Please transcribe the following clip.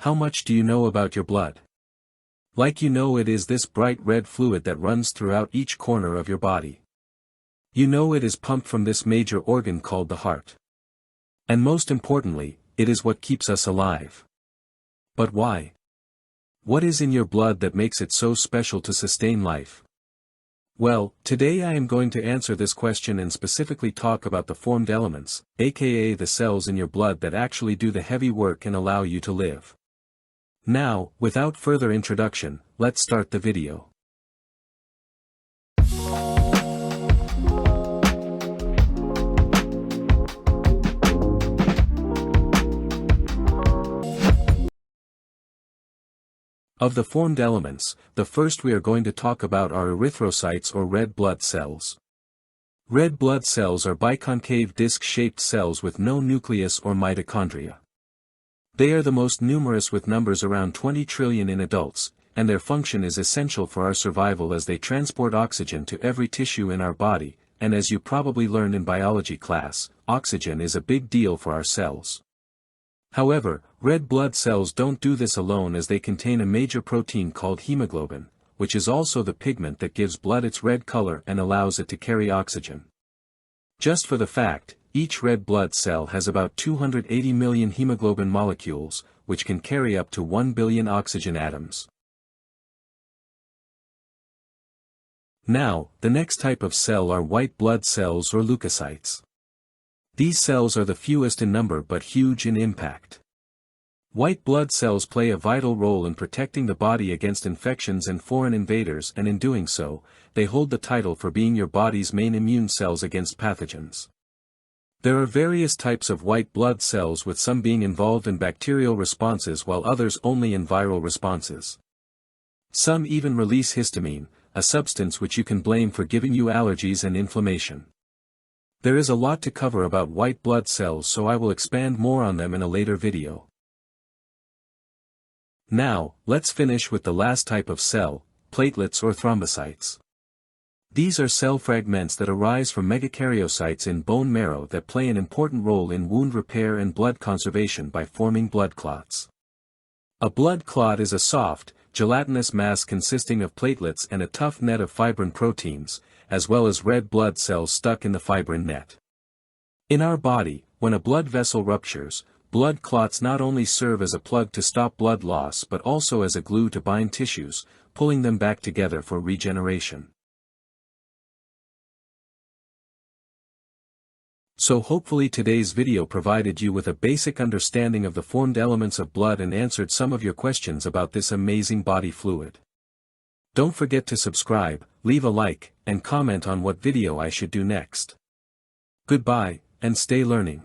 How much do you know about your blood? Like you know it is this bright red fluid that runs throughout each corner of your body. You know it is pumped from this major organ called the heart. And most importantly, it is what keeps us alive. But why? What is in your blood that makes it so special to sustain life? Well, today I am going to answer this question and specifically talk about the formed elements, aka the cells in your blood that actually do the heavy work and allow you to live. Now, without further introduction, let's start the video. Of the formed elements, the first we are going to talk about are erythrocytes or red blood cells. Red blood cells are biconcave disc-shaped cells with no nucleus or mitochondria. They are the most numerous with numbers around 20 trillion in adults, and their function is essential for our survival as they transport oxygen to every tissue in our body, and as you probably learned in biology class, oxygen is a big deal for our cells. However, red blood cells don't do this alone as they contain a major protein called hemoglobin, which is also the pigment that gives blood its red color and allows it to carry oxygen. Just for the fact, each red blood cell has about 280 million hemoglobin molecules, which can carry up to 1 billion oxygen atoms. Now, the next type of cell are white blood cells or leukocytes. These cells are the fewest in number but huge in impact. White blood cells play a vital role in protecting the body against infections and foreign invaders, and in doing so, they hold the title for being your body's main immune cells against pathogens. There are various types of white blood cells, with some being involved in bacterial responses while others only in viral responses. Some even release histamine, a substance which you can blame for giving you allergies and inflammation. There is a lot to cover about white blood cells, so I will expand more on them in a later video. Now, let's finish with the last type of cell, platelets or thrombocytes. These are cell fragments that arise from megakaryocytes in bone marrow that play an important role in wound repair and blood conservation by forming blood clots. A blood clot is a soft, gelatinous mass consisting of platelets and a tough net of fibrin proteins, as well as red blood cells stuck in the fibrin net. In our body, when a blood vessel ruptures, blood clots not only serve as a plug to stop blood loss but also as a glue to bind tissues, pulling them back together for regeneration. So hopefully today's video provided you with a basic understanding of the formed elements of blood and answered some of your questions about this amazing body fluid. Don't forget to subscribe, leave a like, and comment on what video I should do next. Goodbye, and stay learning.